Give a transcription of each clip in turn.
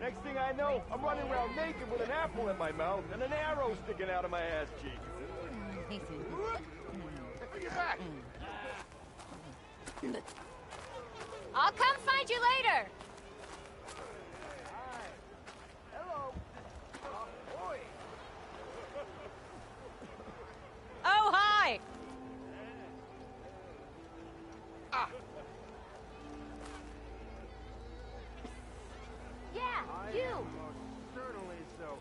Next thing I know, I'm running around naked with an apple in my mouth and an arrow sticking out of my ass cheek. Get back! I'll come find you later! Hello! Boy! Oh, hi! Ah! Yeah, I you! am most certainly so.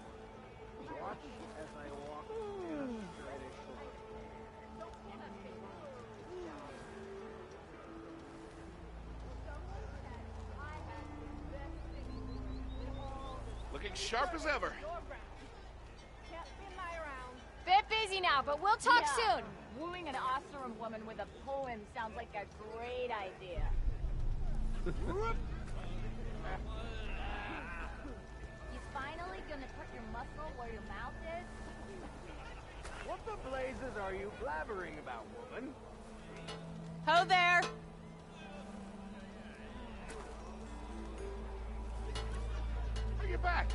Watch as I walk in a straight shore. Looking sharp as ever. Bit busy now, but we'll talk soon! Wooing an Oseram woman with a poem sounds like a great idea. You finally gonna put your muscle where your mouth is? What the blazes are you blabbering about, woman? Ho there! Bring it back!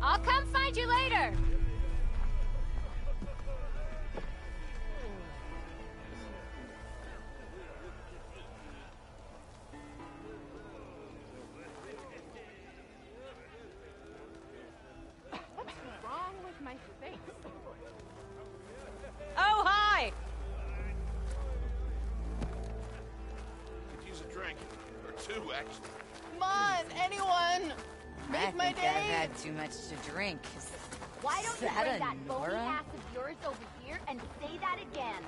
I'll come find you later! What's wrong with my face? Oh, hi! Could use a drink. Or two, actually. Come on, anyone! Make my I think day! I've had too much to drink. Why don't you Is that bring a that phony Nora? ass of yours over here and say that again?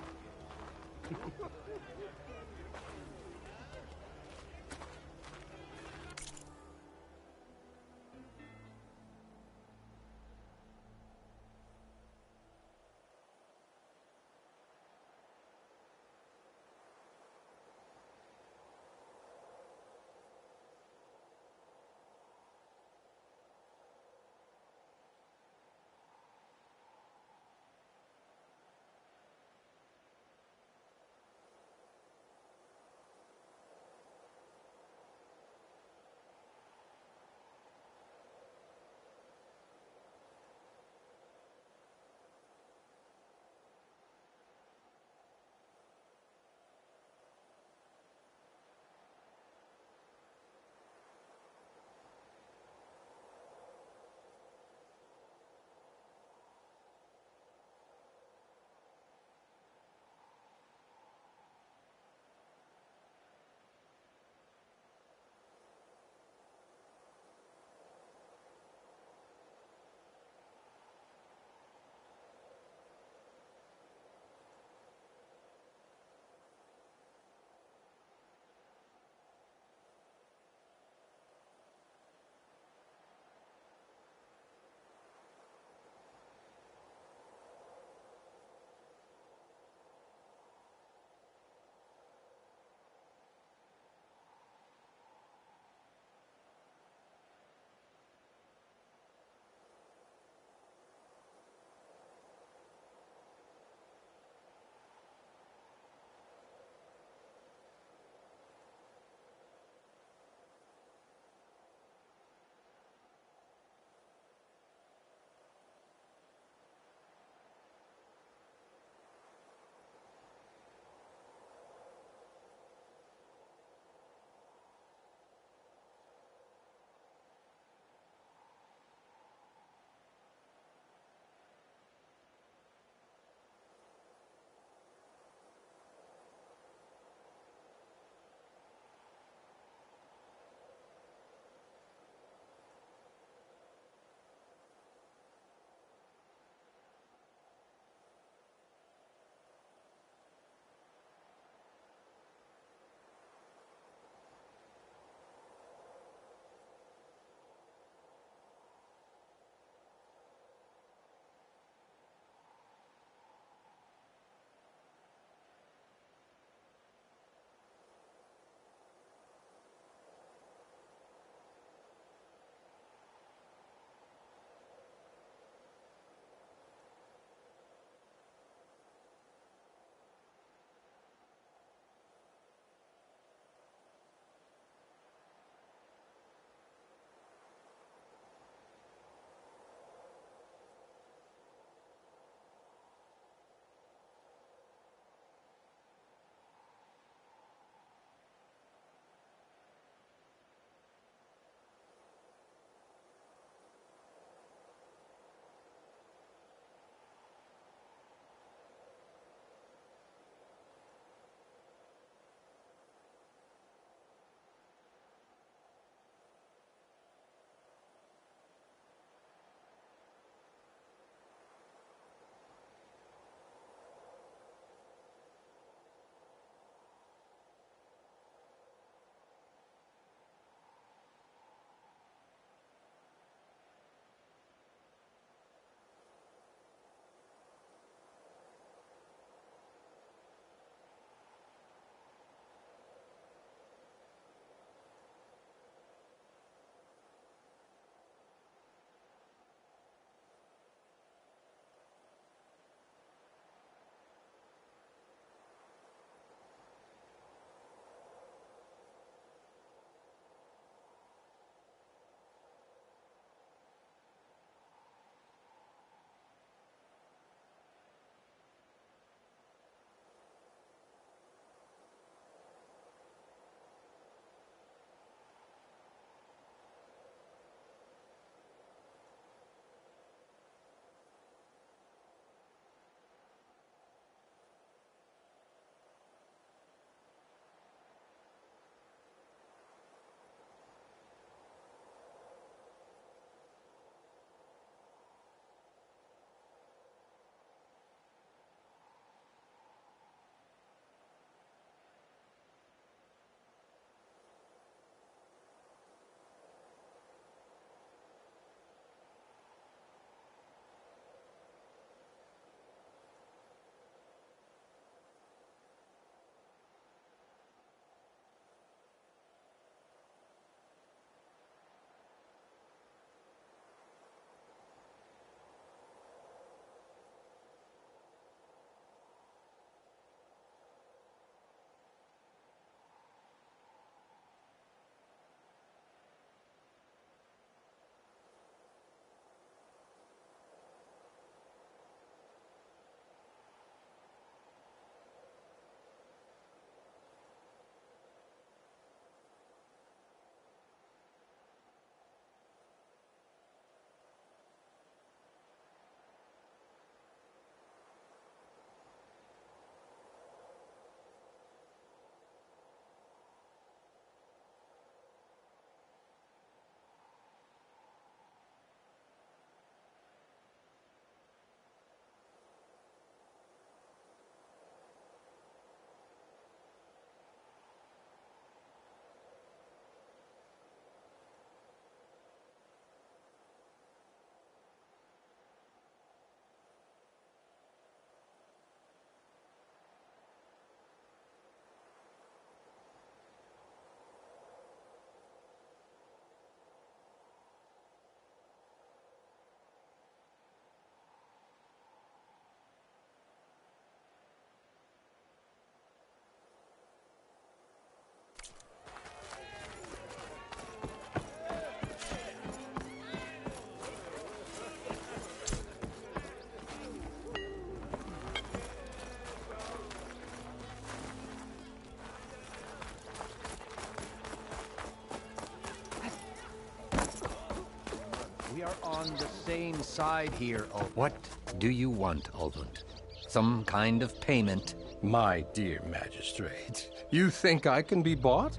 on the same side here, Ulf. What do you want, Ulvund? Some kind of payment? My dear magistrate, you think I can be bought?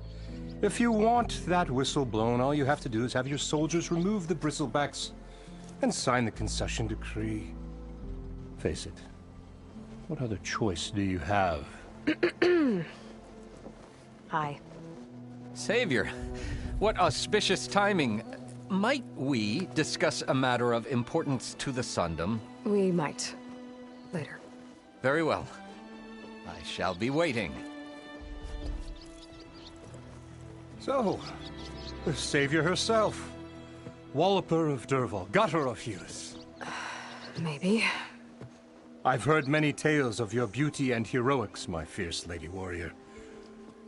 If you want that whistle blown, all you have to do is have your soldiers remove the bristlebacks and sign the concession decree. Face it, what other choice do you have? Hi. Savior, what auspicious timing. Might we discuss a matter of importance to the Sundom? We might. Later. Very well. I shall be waiting. So, the savior herself. Walloper of Derval, gutter of Hughes. Maybe. I've heard many tales of your beauty and heroics, my fierce lady warrior.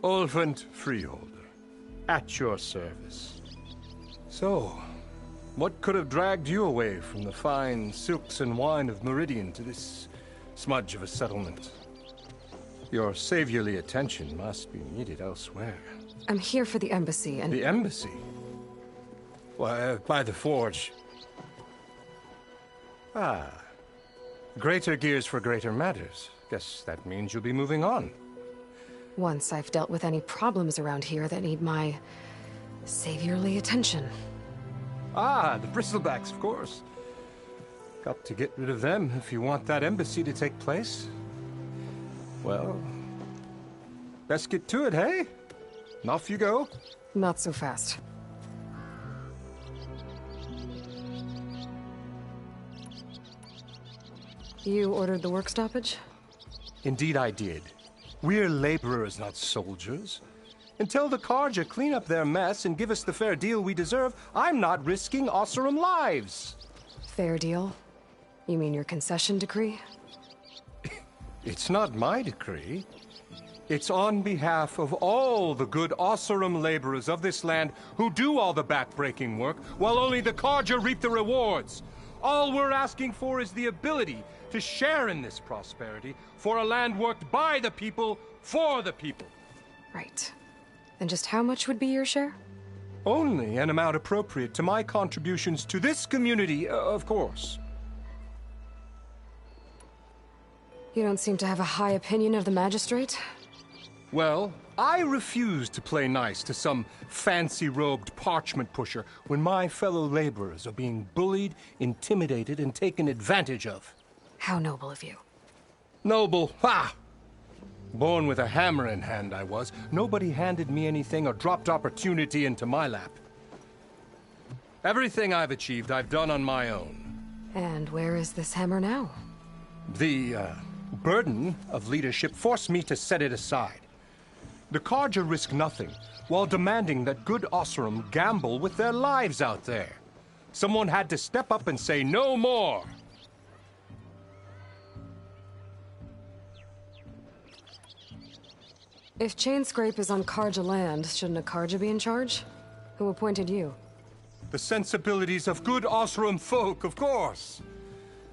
Ulvund Freeholder, at your service. So, what could have dragged you away from the fine silks and wine of Meridian to this smudge of a settlement? Your saviorly attention must be needed elsewhere. I'm here for the embassy and... The embassy? Why, by the forge. Ah. Greater gears for greater matters. Guess that means you'll be moving on. Once I've dealt with any problems around here that need my... saviorly attention. Ah, the bristlebacks, of course. Got to get rid of them if you want that embassy to take place. Well, let's get to it, hey? And off you go. Not so fast. You ordered the work stoppage? Indeed I did. We're laborers, not soldiers. Until the Carja clean up their mess and give us the fair deal we deserve, I'm not risking Oseram lives. Fair deal? You mean your concession decree? It's not my decree. It's on behalf of all the good Oseram laborers of this land who do all the backbreaking work, while only the Carja reap the rewards. All we're asking for is the ability to share in this prosperity for a land worked by the people, for the people. Right. And just how much would be your share? Only an amount appropriate to my contributions to this community, of course. You don't seem to have a high opinion of the magistrate? Well, I refuse to play nice to some fancy-robed parchment pusher when my fellow laborers are being bullied, intimidated, and taken advantage of. How noble of you. Noble? Ha! Born with a hammer in hand, I was. Nobody handed me anything or dropped opportunity into my lap. Everything I've achieved, I've done on my own. And where is this hammer now? The, burden of leadership forced me to set it aside. The Carja risk nothing, while demanding that good Oseram gamble with their lives out there. Someone had to step up and say no more. If Chainscrape is on Carja land, shouldn't a Carja be in charge? Who appointed you? The sensibilities of good Oseram folk, of course.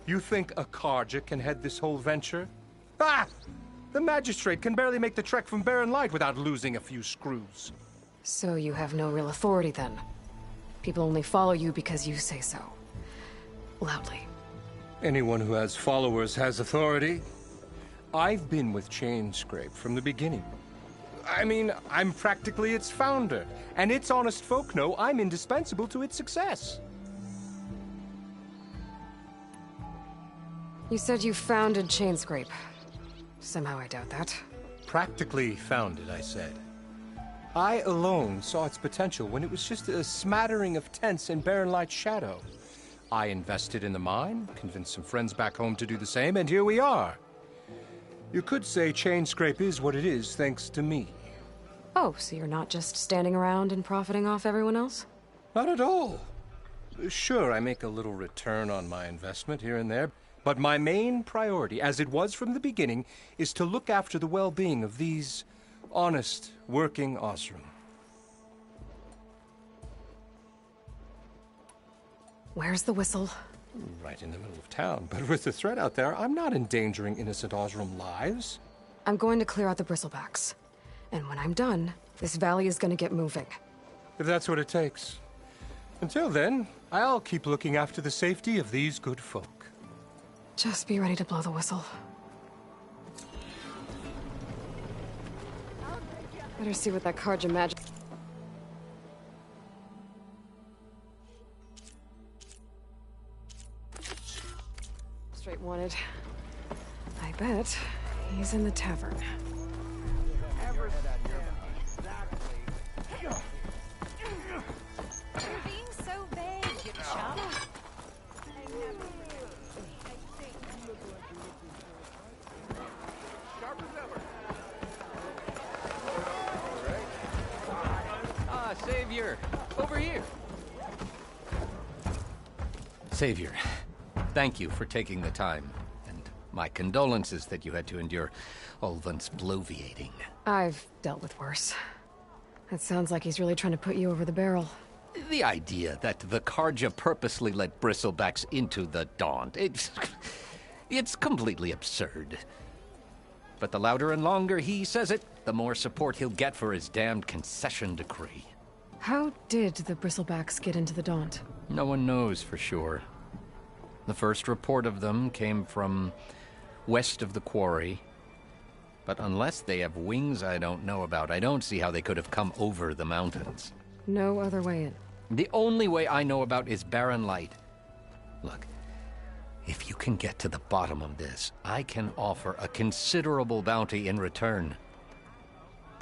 You think a Carja can head this whole venture? Ah! The magistrate can barely make the trek from Barren Light without losing a few screws. So you have no real authority then? People only follow you because you say so. Loudly. Anyone who has followers has authority. I've been with Chainscrape from the beginning. I mean, I'm practically its founder, and its honest folk know I'm indispensable to its success. You said you founded Chainscrape. Somehow I doubt that. Practically founded, I said. I alone saw its potential when it was just a smattering of tents in Barren Light's shadow. I invested in the mine, convinced some friends back home to do the same, and here we are. You could say Chainscrape is what it is thanks to me. Oh, so you're not just standing around and profiting off everyone else? Not at all. Sure, I make a little return on my investment here and there, but my main priority, as it was from the beginning, is to look after the well-being of these honest, working Oseram. Where's the whistle? Right in the middle of town, but with the threat out there, I'm not endangering innocent Oseram lives. I'm going to clear out the bristlebacks. And when I'm done, this valley is going to get moving. If that's what it takes. Until then, I'll keep looking after the safety of these good folk. Just be ready to blow the whistle. Better see what that Karja magic... Straight wanted. I bet he's in the tavern. You're being so vague, you chump. Sharp as ever. Ah, Savior! Over here! Savior, thank you for taking the time. And my condolences that you had to endure Ulvund's bloviating. I've dealt with worse. It sounds like he's really trying to put you over the barrel. The idea that the Karja purposely let Bristlebacks into the Daunt, it's completely absurd. But the louder and longer he says it, the more support he'll get for his damned concession decree. How did the Bristlebacks get into the Daunt? No one knows for sure. The first report of them came from west of the quarry. But unless they have wings I don't know about, I don't see how they could have come over the mountains. No other way in. The only way I know about is Barren Light. Look, if you can get to the bottom of this, I can offer a considerable bounty in return.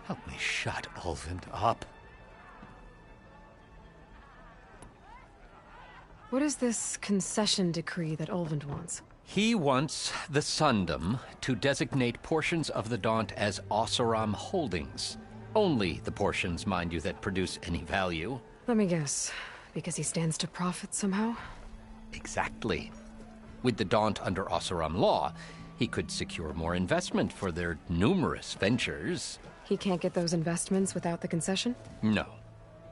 Help me shut Ulvund up. What is this concession decree that Ulvund wants? He wants the Sundom to designate portions of the Daunt as Oseram holdings. Only the portions, mind you, that produce any value. Let me guess. Because he stands to profit somehow? Exactly. With the Daunt under Oseram law, he could secure more investment for their numerous ventures. He can't get those investments without the concession? No.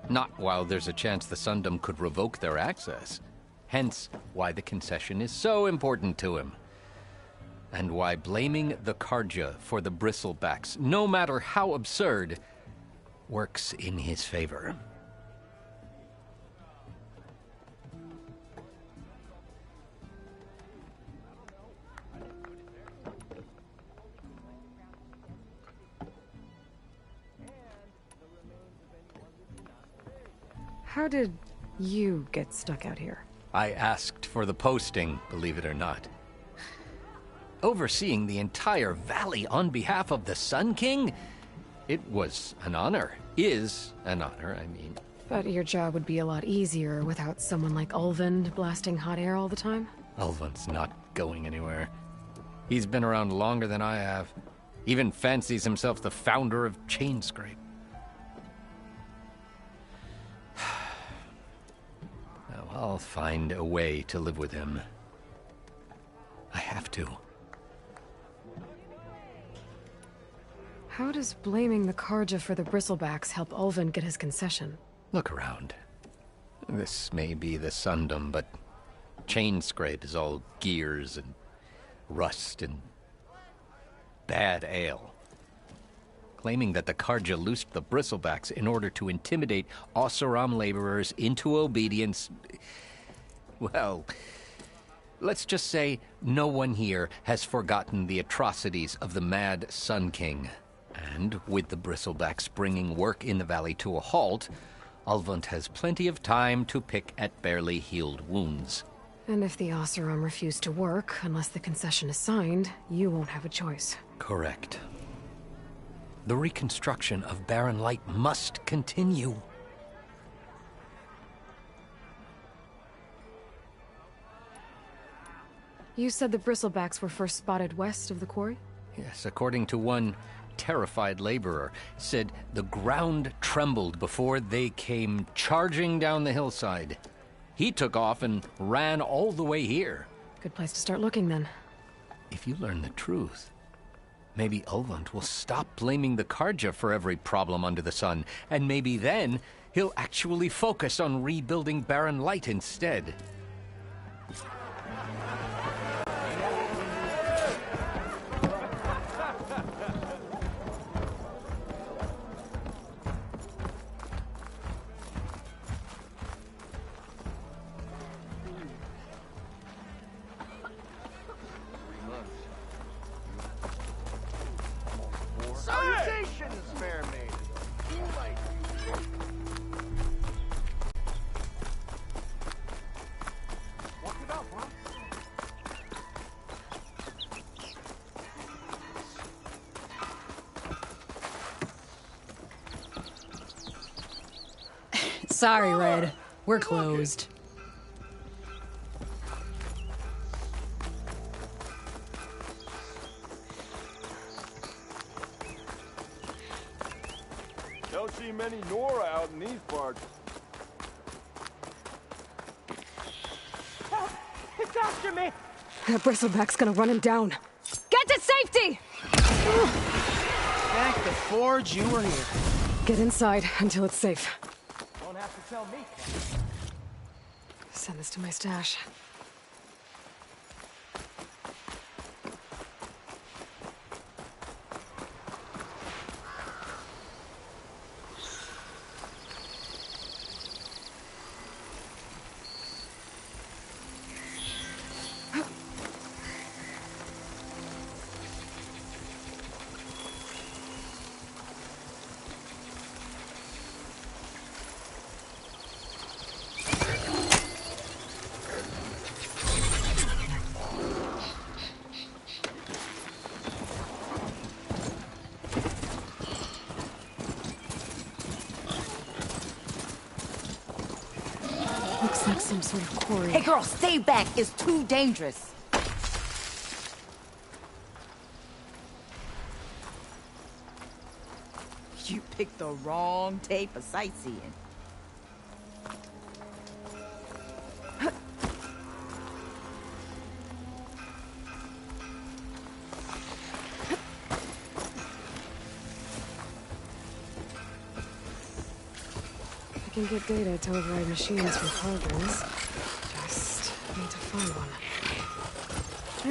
Not while there's a chance the Sundom could revoke their access. Hence, why the concession is so important to him. And why blaming the Karja for the Bristlebacks, no matter how absurd, works in his favor. How did you get stuck out here? I asked for the posting, believe it or not. Overseeing the entire valley on behalf of the Sun King? It was an honor. Is an honor, I mean. But your job would be a lot easier without someone like Ulvund blasting hot air all the time? Ulvund's not going anywhere. He's been around longer than I have. Even fancies himself the founder of Chainscrape. I'll find a way to live with him. I have to. How does blaming the Karja for the Bristlebacks help Ulvund get his concession? Look around. This may be the Sundom, but Chainscrape is all gears and rust and bad ale. Claiming that the Karja loosed the Bristlebacks in order to intimidate Oseram laborers into obedience. Well, let's just say no one here has forgotten the atrocities of the Mad Sun King. And with the Bristlebacks bringing work in the valley to a halt, Ulvund has plenty of time to pick at barely healed wounds. And if the Oseram refuse to work, unless the concession is signed, you won't have a choice. Correct. The reconstruction of Barren Light must continue. You said the Bristlebacks were first spotted west of the quarry? Yes, according to one terrified laborer, said the ground trembled before they came charging down the hillside. He took off and ran all the way here. Good place to start looking, then. If you learn the truth, maybe Ulvund will stop blaming the Karja for every problem under the sun, and maybe then he'll actually focus on rebuilding Barren Light instead. Salutations, fair maiden. Who might you? Walk it up, huh? Sorry, Red. We're closed. Don't see many Nora out in these parts. It's after me! That bristleback's gonna run him down. Get to safety! Thank the Forge you were here. Get inside until it's safe. Don't have to tell me. Send this to my stash. Looks like some sort of quarry. Hey girl, stay back. It's too dangerous. You picked the wrong day for sightseeing. I can get data to override machines from programs. Just need to find one.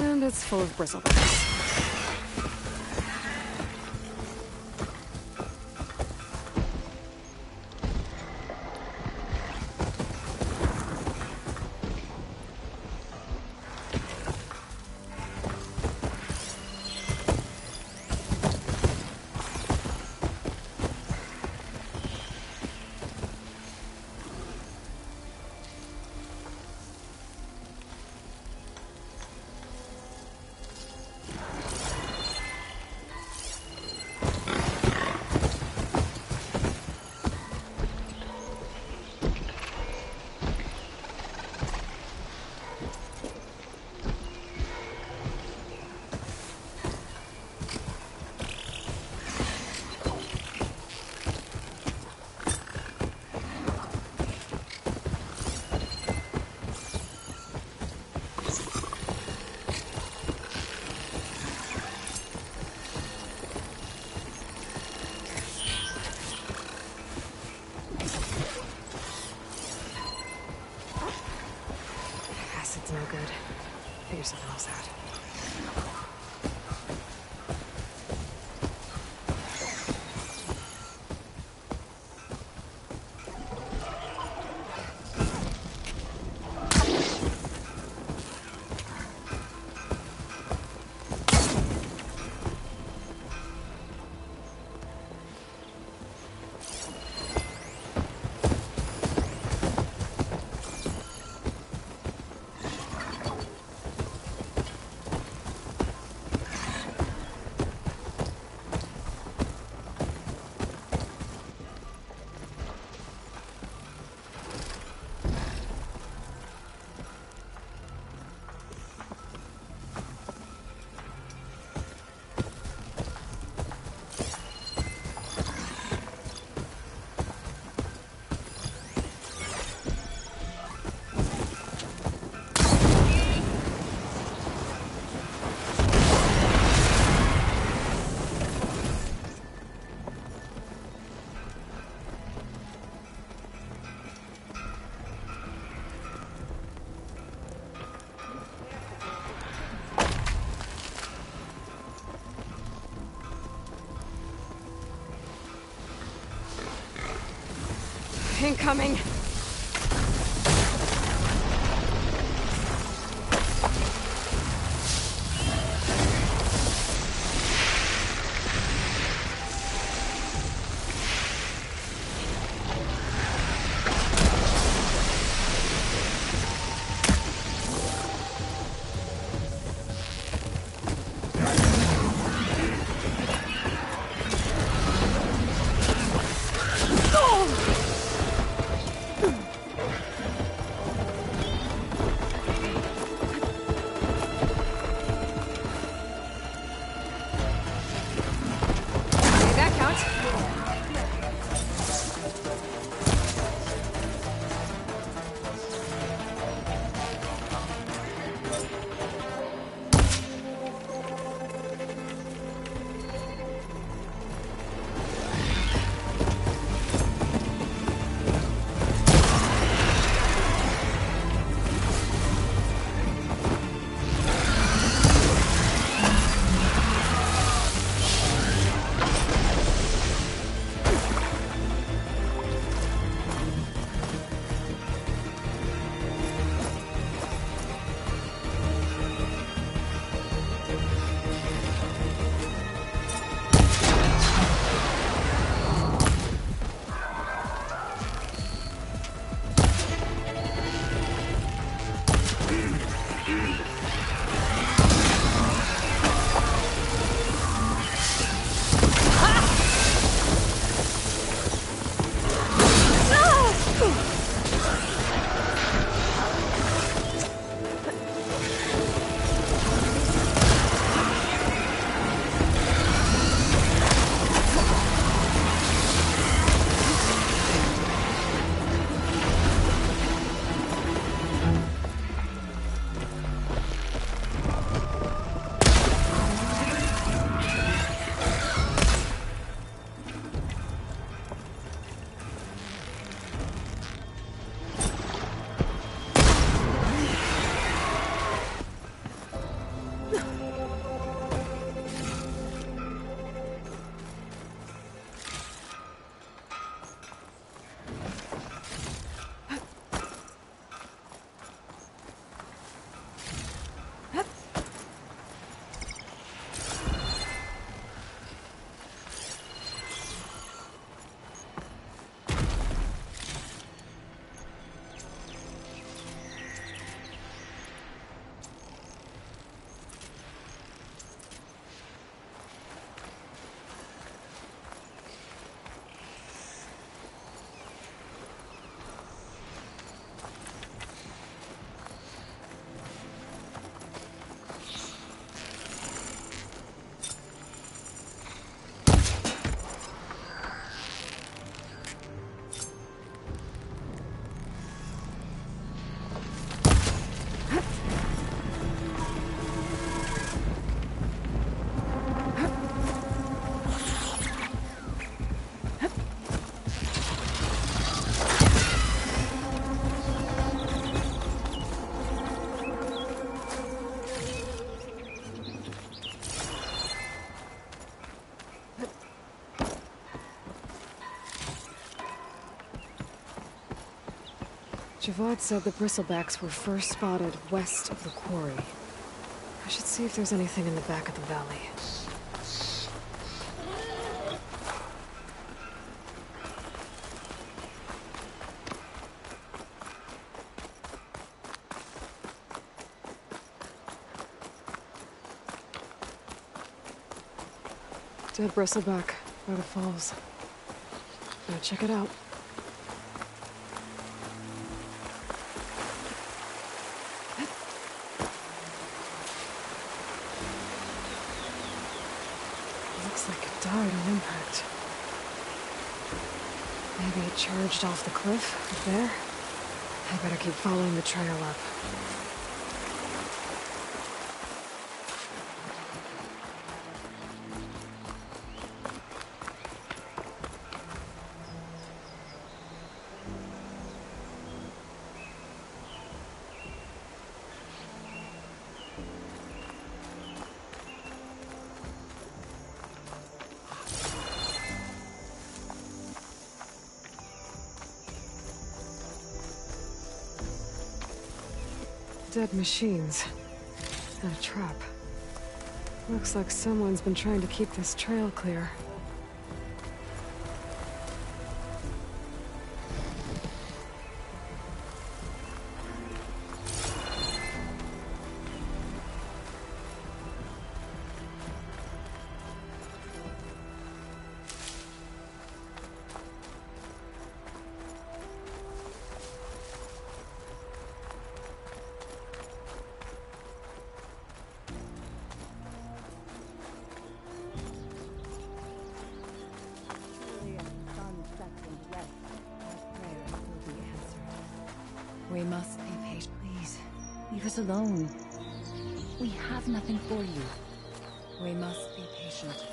And it's full of bristlebacks. Acid's no good. Figure something else out. Incoming! Javad said the bristlebacks were first spotted west of the quarry. I should see if there's anything in the back of the valley. Dead bristleback by the falls. Now check it out. Looks like it died on impact. Maybe it charged off the cliff up there. I better keep following the trail up. Dead machines. And a trap. Looks like someone's been trying to keep this trail clear. We must be patient. Please, leave us alone. We have nothing for you. We must be patient.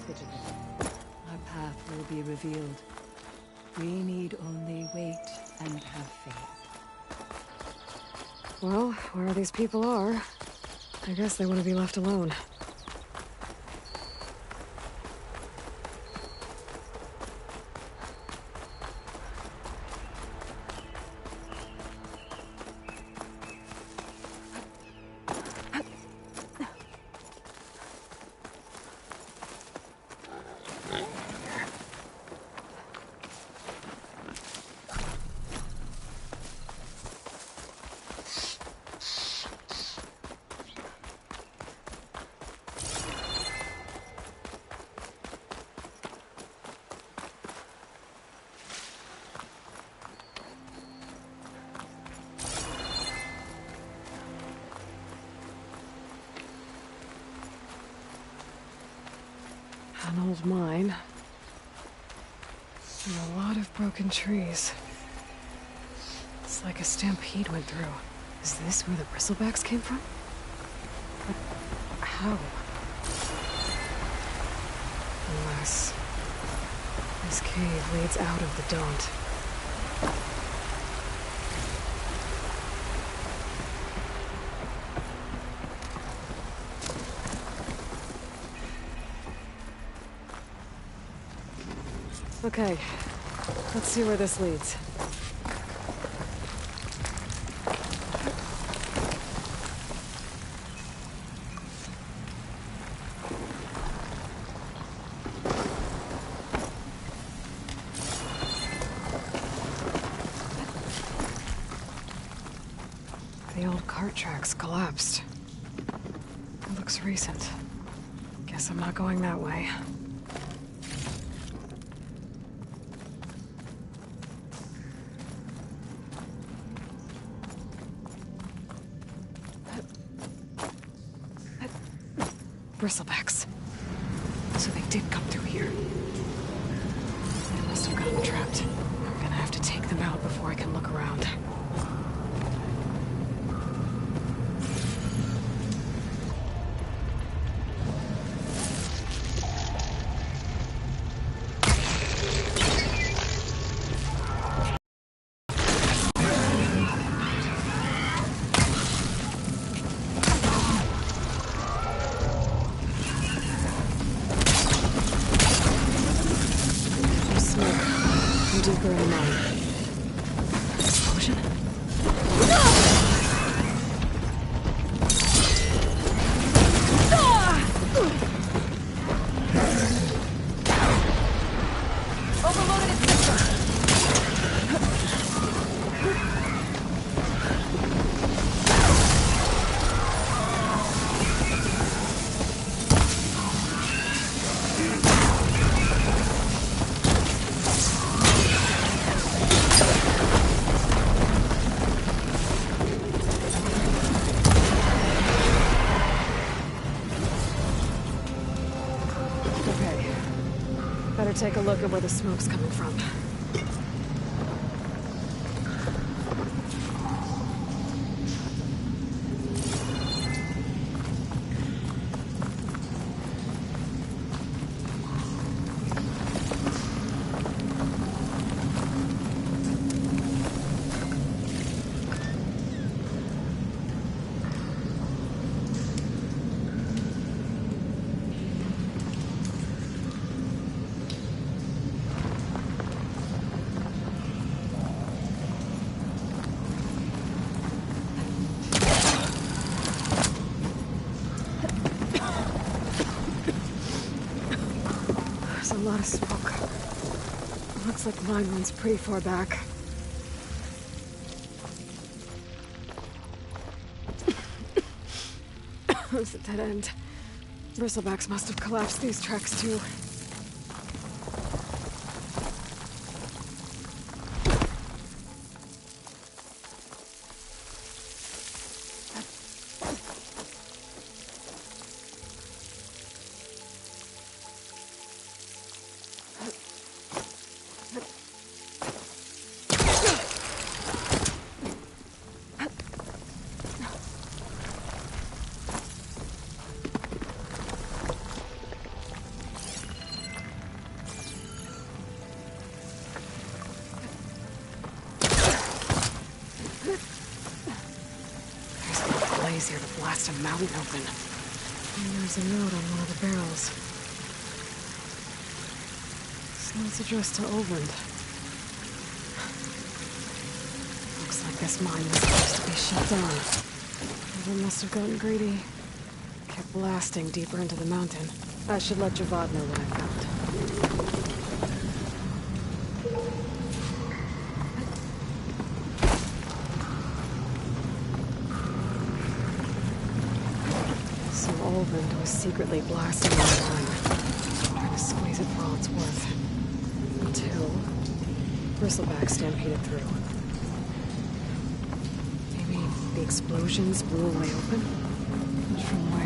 Vigilant. Our path will be revealed. We need only wait and have faith. Well, where these people are, I guess they want to be left alone. An old mine. And a lot of broken trees. It's like a stampede went through. Is this where the bristlebacks came from? But how? Unless this cave leads out of the Daunt. Okay, let's see where this leads. The old cart tracks collapsed. It looks recent. Guess I'm not going that way. Bristlebacks. So they did come through here. They must have gotten trapped. I'm gonna have to take them out before I can look around. Deeper in the mine. Explosion? Overloaded its system. Better take a look at where the smoke's coming from. There's a lot of smoke. Looks like the mine runs pretty far back. It's a dead end. Bristlebacks must have collapsed these tracks too. just a mountain open. And there's a note on one of the barrels. This note's addressed to Ulvund. Looks like this mine was supposed to be shut down. Ulvund must have gotten greedy. Kept blasting deeper into the mountain. I should let Javad know what I found. So Ulvund was secretly blasting the mine, trying to squeeze it for all it's worth. Until Bristleback stampeded through. Maybe the explosions blew a way open? But from where?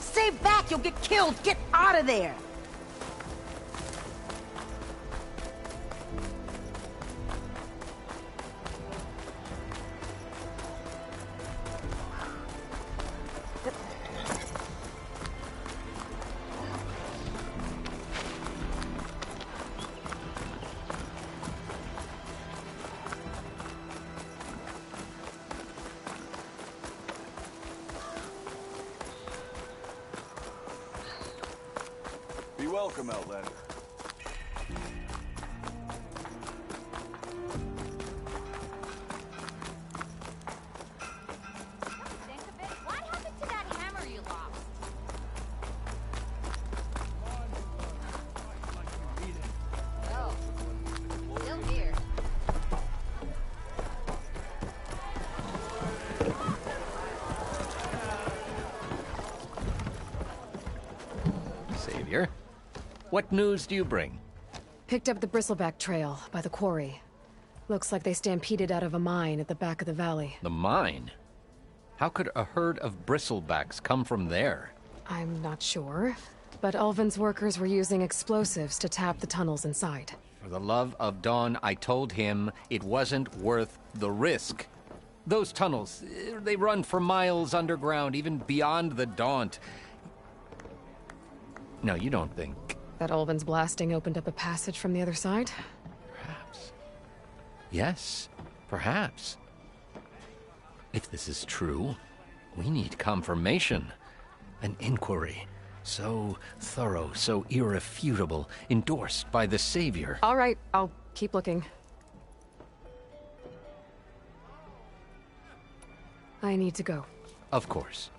Stay back! You'll get killed! Get out of there! Be welcome, Outlander. What happened to that hammer you lost? Oh, still here. Savior, what news do you bring? Picked up the Bristleback trail by the quarry. Looks like they stampeded out of a mine at the back of the valley. The mine? How could a herd of bristlebacks come from there? I'm not sure, but Ulvund's workers were using explosives to tap the tunnels inside. For the love of Dawn, I told him it wasn't worth the risk. Those tunnels, they run for miles underground, even beyond the Daunt. No, you don't think... That Ulvund's blasting opened up a passage from the other side? Perhaps. Yes, perhaps. If this is true, we need confirmation. An inquiry. So thorough, so irrefutable, endorsed by the Savior. All right, I'll keep looking. I need to go. Of course.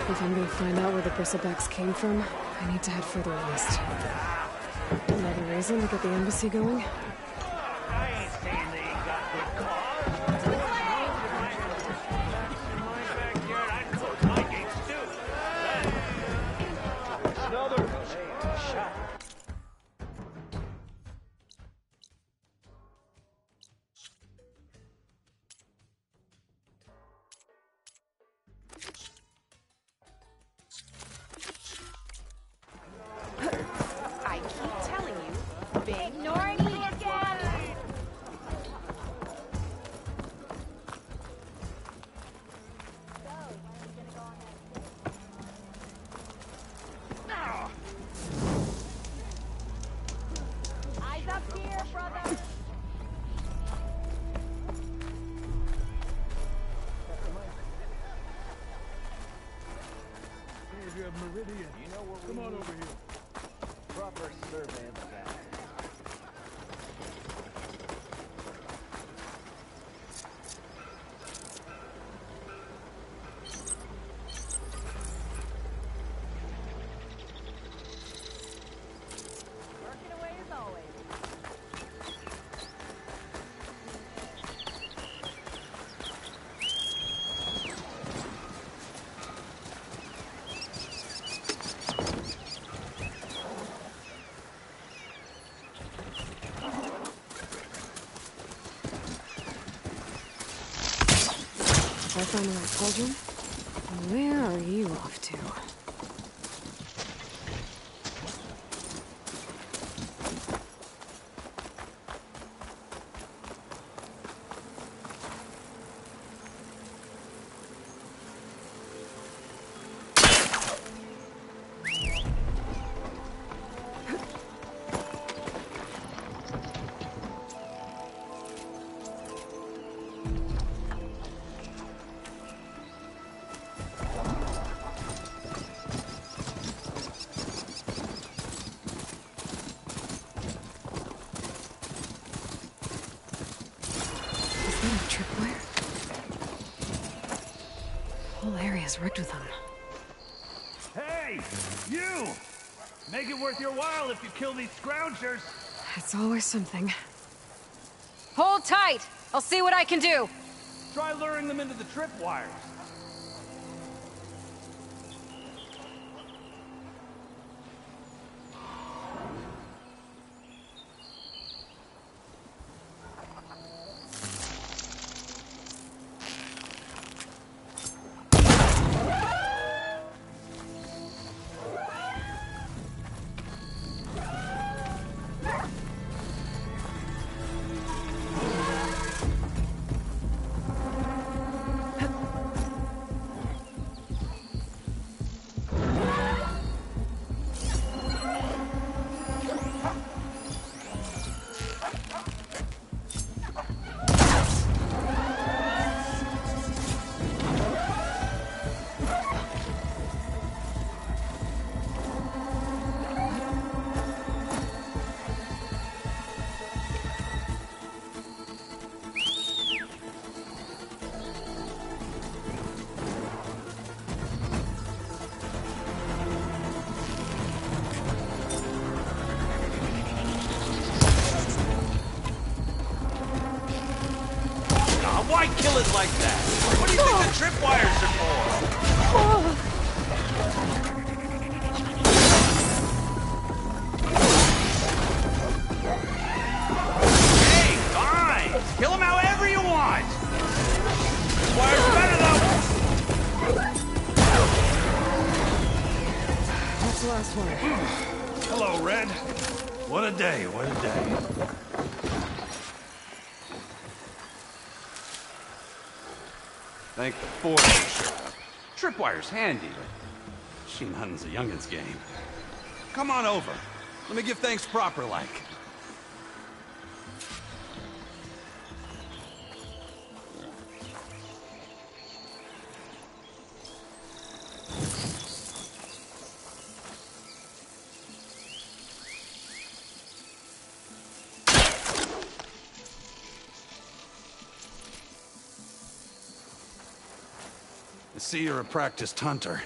If I'm gonna find out where the Bristlebacks came from, I need to head further west. Another reason to get the embassy going? I ain't saying they ain't got good cause. In my backyard, I'd close my gates too. Another shot. I keep telling you, big Ignoring me again. Eyes up here, brother. Savior of Meridian. You know what Come on over here. proper survey of the valley. Working away as always. I found the right cauldron. Where are you off to? Is that a tripwire? The whole area's rigged with them. Hey, you! Make it worth your while if you kill these scroungers. It's always something. Hold tight! I'll see what I can do! Try luring them into the tripwires. Why kill it like that? What do you think the tripwires are for? Hey, fine! Kill them however you want! Tripwires better though! That's the last one. Hello, Red. What a day, what a day. Thank the Ford showed up. Tripwire's handy, but she nothing's a youngin's game. Come on over. Let me give thanks proper like. I see you're a practiced hunter.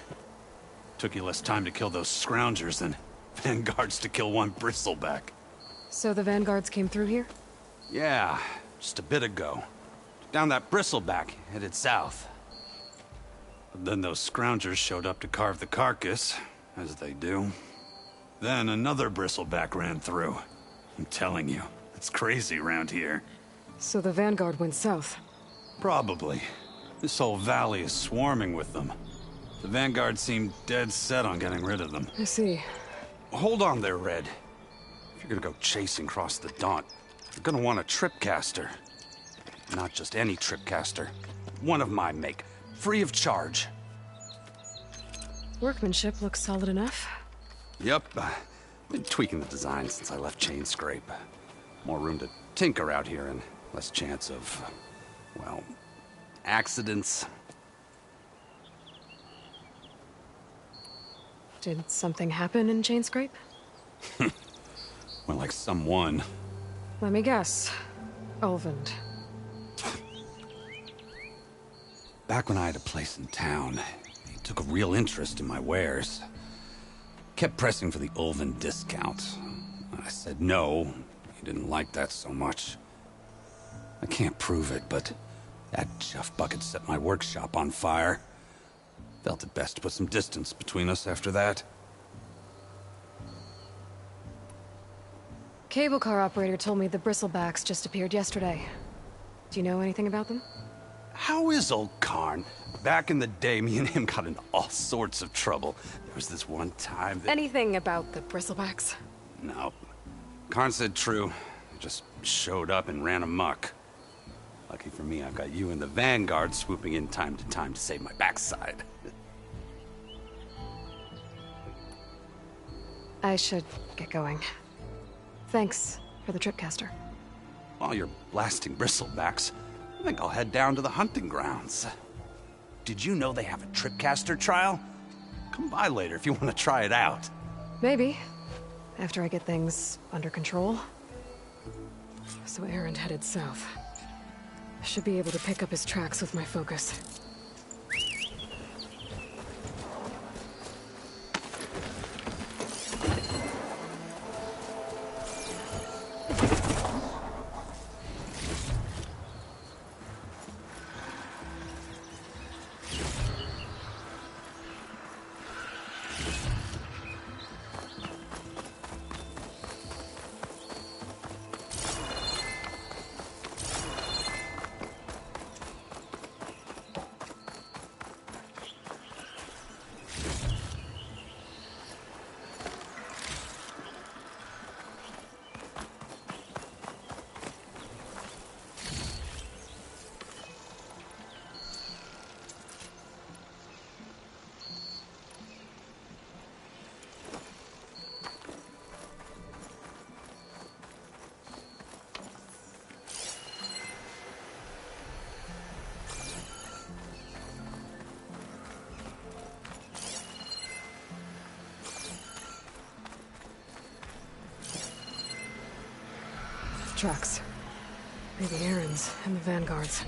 Took you less time to kill those scroungers than Vanguards to kill one bristleback. So the Vanguards came through here? Yeah, just a bit ago. Down that bristleback, headed south. But then those scroungers showed up to carve the carcass, as they do. Then another bristleback ran through. I'm telling you, it's crazy around here. So the Vanguard went south? Probably. This whole valley is swarming with them. The Vanguard seemed dead set on getting rid of them. I see. Hold on there, Red. If you're gonna go chasing across the Daunt, you're gonna want a tripcaster. Not just any tripcaster. One of my make. Free of charge. Workmanship looks solid enough. Yep. Been tweaking the design since I left Chain Scrape. More room to tinker out here and less chance of, well, accidents. Did something happen in Chainscrape? Well, like someone. Let me guess. Ulvund. Back when I had a place in town, he took a real interest in my wares. Kept pressing for the Ulvund discount. I said no. He didn't like that so much. I can't prove it, but that chuff bucket set my workshop on fire. Felt it best to put some distance between us after that. Cable car operator told me the bristlebacks just appeared yesterday. Do you know anything about them? How is old Karn? Back in the day, me and him got into all sorts of trouble. There was this one time that... Anything about the bristlebacks? No. Karn said true. Just showed up and ran amok. Lucky for me, I've got you and the Vanguard swooping in time to save my backside. I should get going. Thanks for the tripcaster. While you're blasting bristlebacks, I think I'll head down to the hunting grounds. Did you know they have a tripcaster trial? Come by later if you want to try it out. Maybe. After I get things under control. So Erend headed south. Should be able to pick up his tracks with my focus. Trucks. Maybe Erend's and the Vanguards.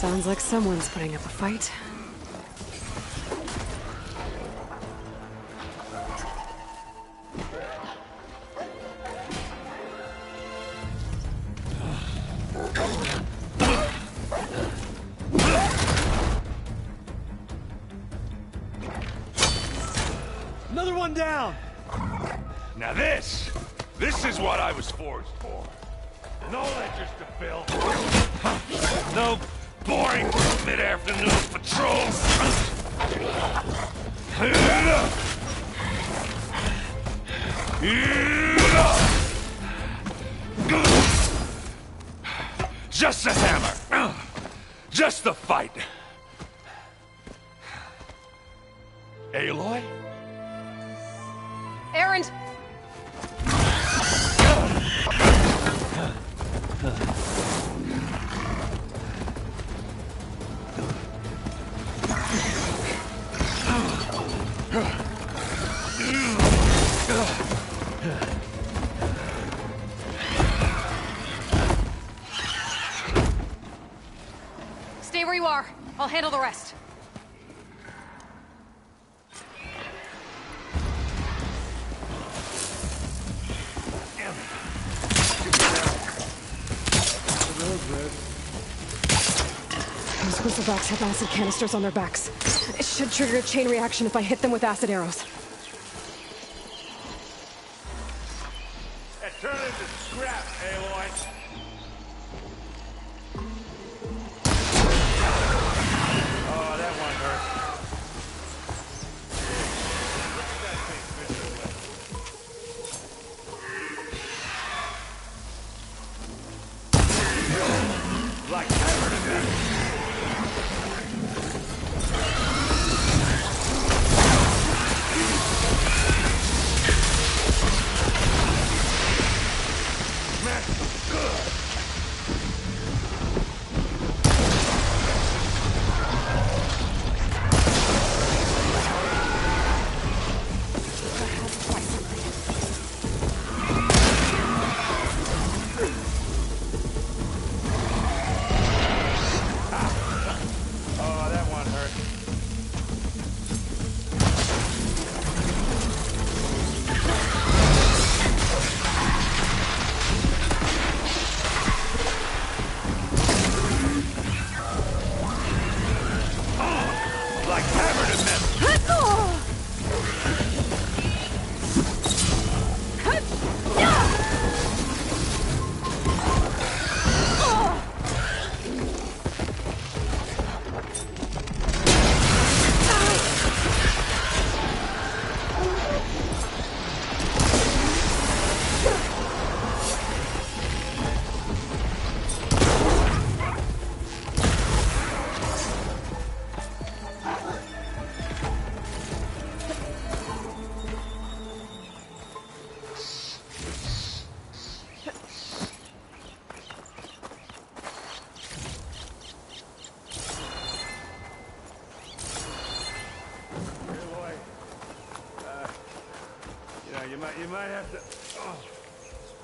Sounds like someone's putting up a fight. Another one down! Now this is what I was forged for. No ledgers to fill. No boring mid-afternoon patrols. Just a hammer. Just the fight. Aloy? Erend! Stay where you are. I'll handle the rest. Those Gristlebacks have acid canisters on their backs. It should trigger a chain reaction if I hit them with acid arrows. Turn it into scrap, Aloy. Oh, that one hurt. Like hammer to me. You might have to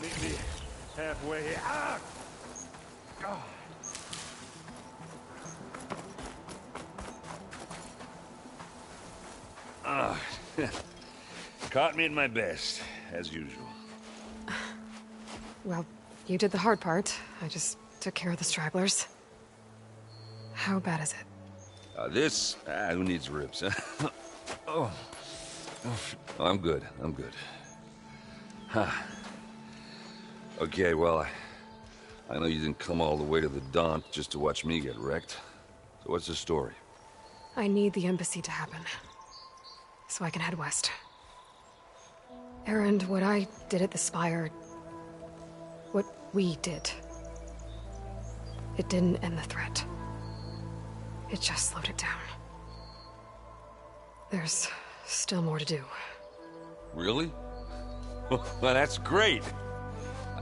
meet me halfway here. Ah! Oh. Caught me at my best, as usual. Well, you did the hard part. I just took care of the stragglers. How bad is it? Who needs ribs, huh? Oh, I'm good. I'm good. Huh. Okay, well, I know you didn't come all the way to the Daunt just to watch me get wrecked. So what's the story? I need the embassy to happen, so I can head west. Erend, what I did at the Spire... what we did... it didn't end the threat. It just slowed it down. There's still more to do. Really? Well, that's great.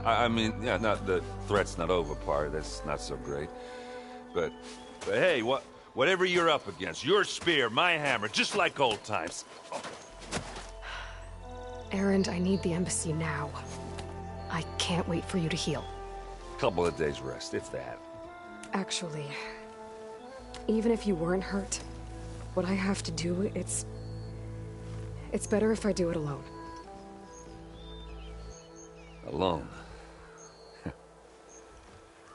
I mean, yeah, not the threat's not over part. That's not so great. But hey, whatever you're up against, your spear, my hammer, just like old times. Oh. Erend, I need the embassy now. I can't wait for you to heal. Couple of days rest, if that. Actually, even if you weren't hurt, what I have to do, it's better if I do it alone. Alone?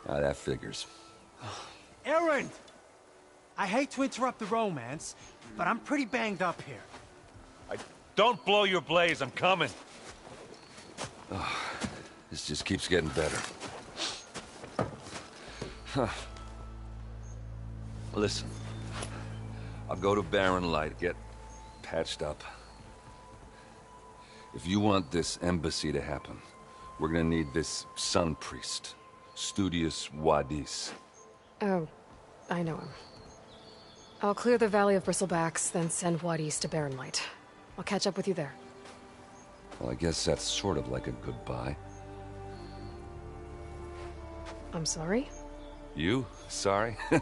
That figures. Erend! I hate to interrupt the romance, but I'm pretty banged up here. Don't blow your blaze, I'm coming. Oh, this just keeps getting better. Huh. Listen, I'll go to Barren Light, get patched up. If you want this embassy to happen, we're gonna need this Sun Priest, Studius Wadis. Oh, I know him. I'll clear the Valley of Bristlebacks, then send Wadis to Barren Light. I'll catch up with you there. Well, I guess that's sort of like a goodbye. I'm sorry? You? Sorry? Ugh.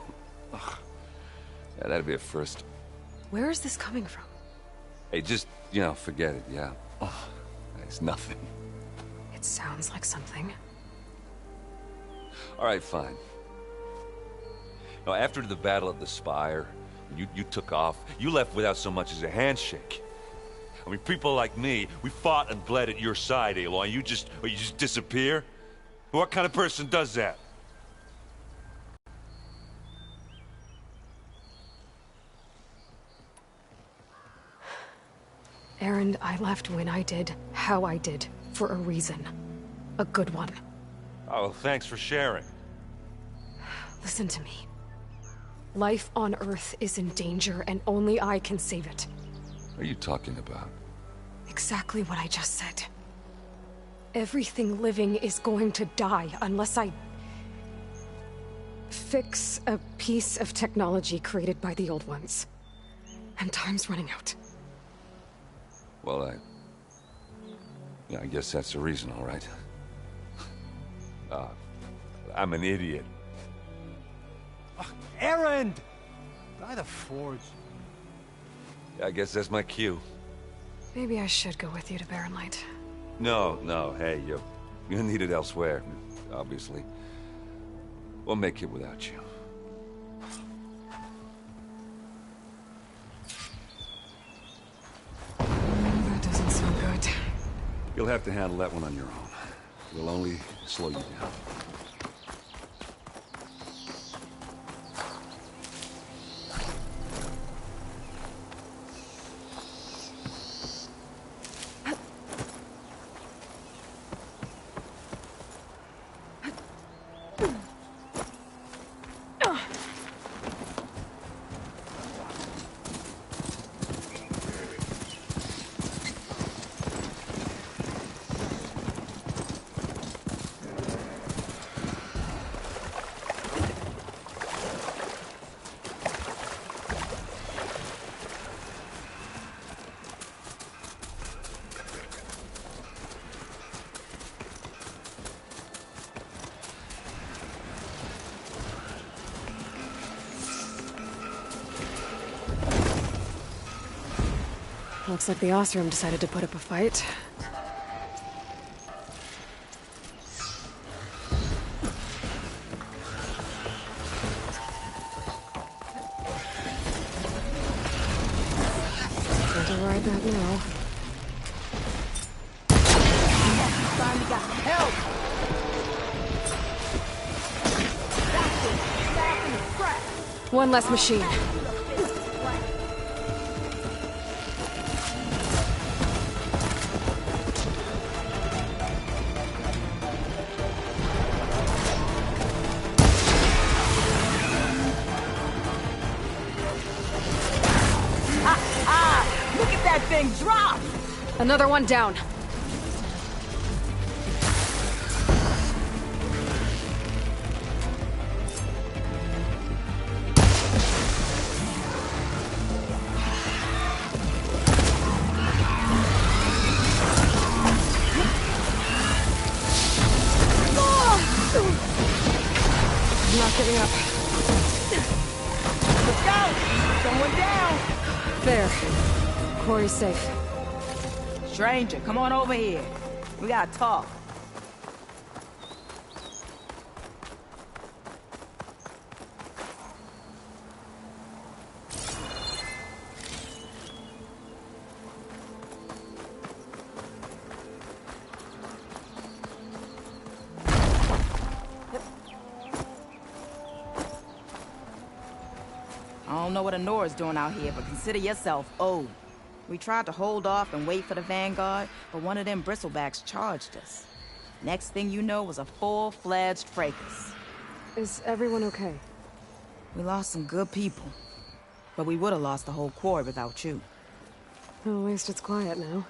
Yeah, that'd be a first. Where is this coming from? Hey, just, forget it, yeah? Oh, it's nothing. It sounds like something. All right, fine. Now, after the Battle of the Spire, you took off, you left without so much as a handshake. I mean, people like me, we fought and bled at your side, Aloy, you just disappear? What kind of person does that? Erend, I left when I did, how I did, for a reason. A good one. Oh, thanks for sharing. Listen to me. Life on Earth is in danger, and only I can save it. What are you talking about? Exactly what I just said. Everything living is going to die unless I fix a piece of technology created by the Old Ones. And time's running out. Well, I guess that's the reason, all right. I'm an idiot. Erend! By the Forge. I guess that's my cue. Maybe I should go with you to Barren Light. No, hey, you're needed elsewhere, obviously. We'll make it without you. That doesn't sound good. You'll have to handle that one on your own. We'll only slow you down. Looks like the Osram decided to put up a fight. Can't override that now. Finally got help! One less machine. Look at that thing drop! Another one down. I'm not giving up. Let's go! Someone down! There. Quarry's safe. Stranger, come on over here. We gotta talk. I don't know what Honora's doing out here, but consider yourself owed. We tried to hold off and wait for the Vanguard, but one of them bristlebacks charged us. Next thing you know was a full-fledged fracas. Is everyone okay? We lost some good people, but we would have lost the whole quarry without you. Well, at least it's quiet now.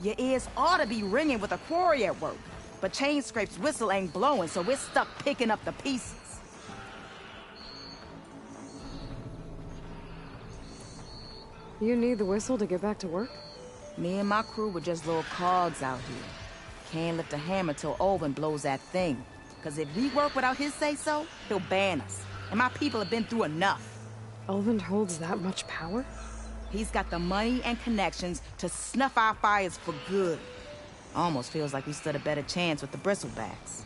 Your ears ought to be ringing with a quarry at work, but Chainscrape's whistle ain't blowing, so we're stuck picking up the pieces. You need the whistle to get back to work? Me and my crew were just little cogs out here. Can't lift a hammer till Olvin blows that thing. Cause if we work without his say-so, he'll ban us. And my people have been through enough. Olvin holds that much power? He's got the money and connections to snuff our fires for good. Almost feels like we stood a better chance with the bristlebacks.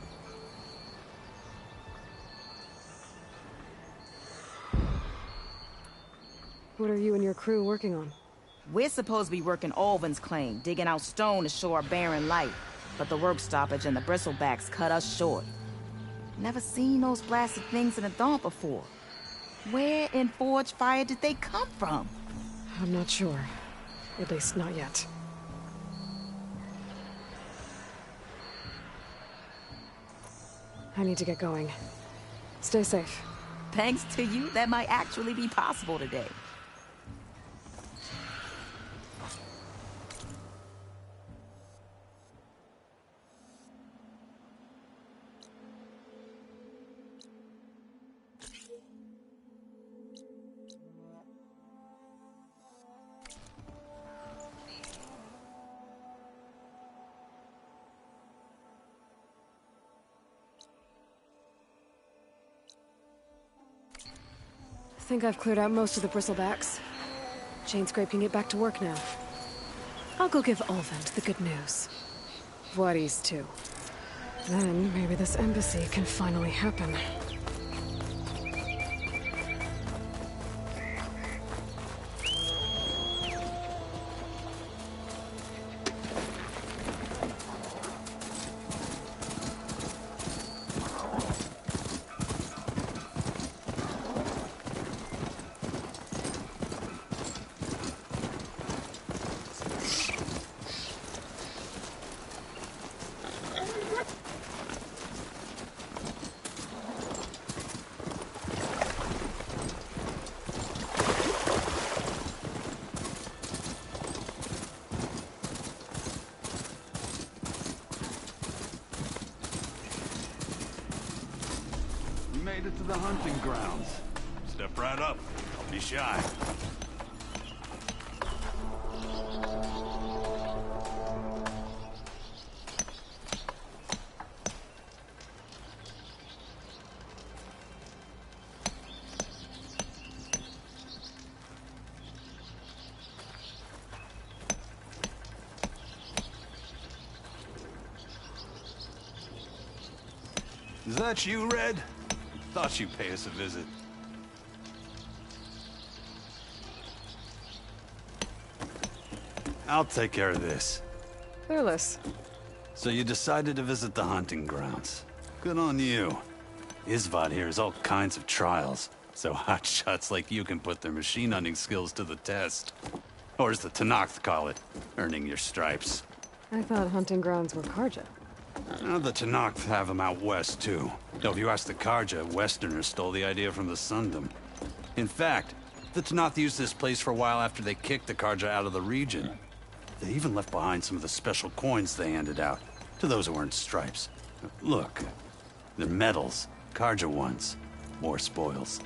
What are you and your crew working on? We're supposed to be working Olvin's claim, digging out stone to show our barren light. But the work stoppage and the bristlebacks cut us short. Never seen those blasted things in the dawn before. Where in Forge Fire did they come from? I'm not sure. At least not yet. I need to get going. Stay safe. Thanks to you, that might actually be possible today. I think I've cleared out most of the bristlebacks. Chainscrape can get back to work now. I'll go give Olvend the good news. Voorhees, too. Then maybe this embassy can finally happen. Made it to the hunting grounds. Step right up. Don't be shy. Is that you, Red? Thought you'd pay us a visit. I'll take care of this. Fearless. So you decided to visit the hunting grounds. Good on you. Isvad here has all kinds of trials, so hotshots like you can put their machine hunting skills to the test. Or as the Tenakth call it, earning your stripes. I thought hunting grounds were Karja. Now, the Tenakth have them out west, too. Though if you ask the Karja, Westerners stole the idea from the Sundom. In fact, the Tenakth used this place for a while after they kicked the Karja out of the region. They even left behind some of the special coins they handed out, to those who earned stripes. Look, they're medals, Karja ones. More spoils.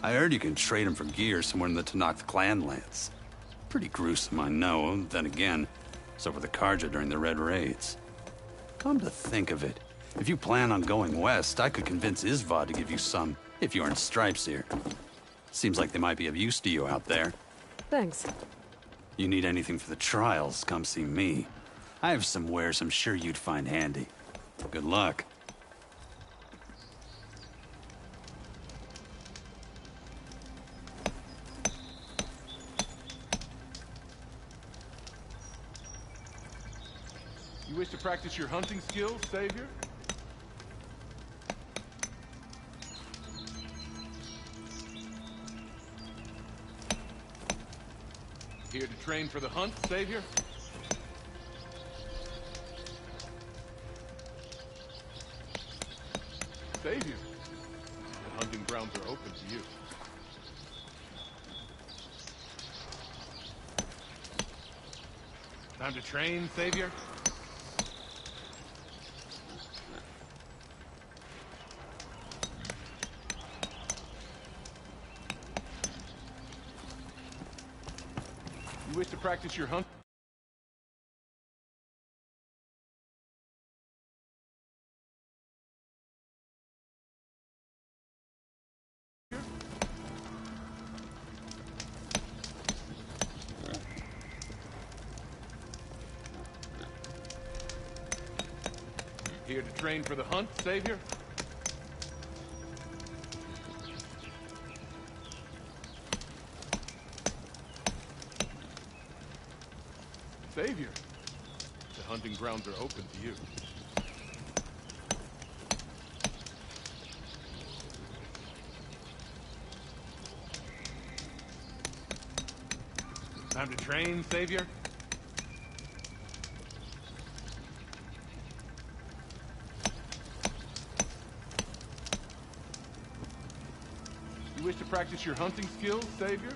I heard you can trade them for gear somewhere in the Tenakth clan lands. Pretty gruesome, I know. Then again, so were the Karja during the Red Raids. Come to think of it, if you plan on going west, I could convince Isvad to give you some, if you earn stripes here. Seems like they might be of use to you out there. Thanks. You need anything for the trials, come see me. I have some wares I'm sure you'd find handy. Good luck. You wish to practice your hunting skills, Savior? Here to train for the hunt, Savior? Savior, the hunting grounds are open to you. Time to train, Savior? You wish to practice your hunt? Here to train for the hunt, Savior? Savior, the hunting grounds are open to you. Time to train, Savior? You wish to practice your hunting skills, Savior?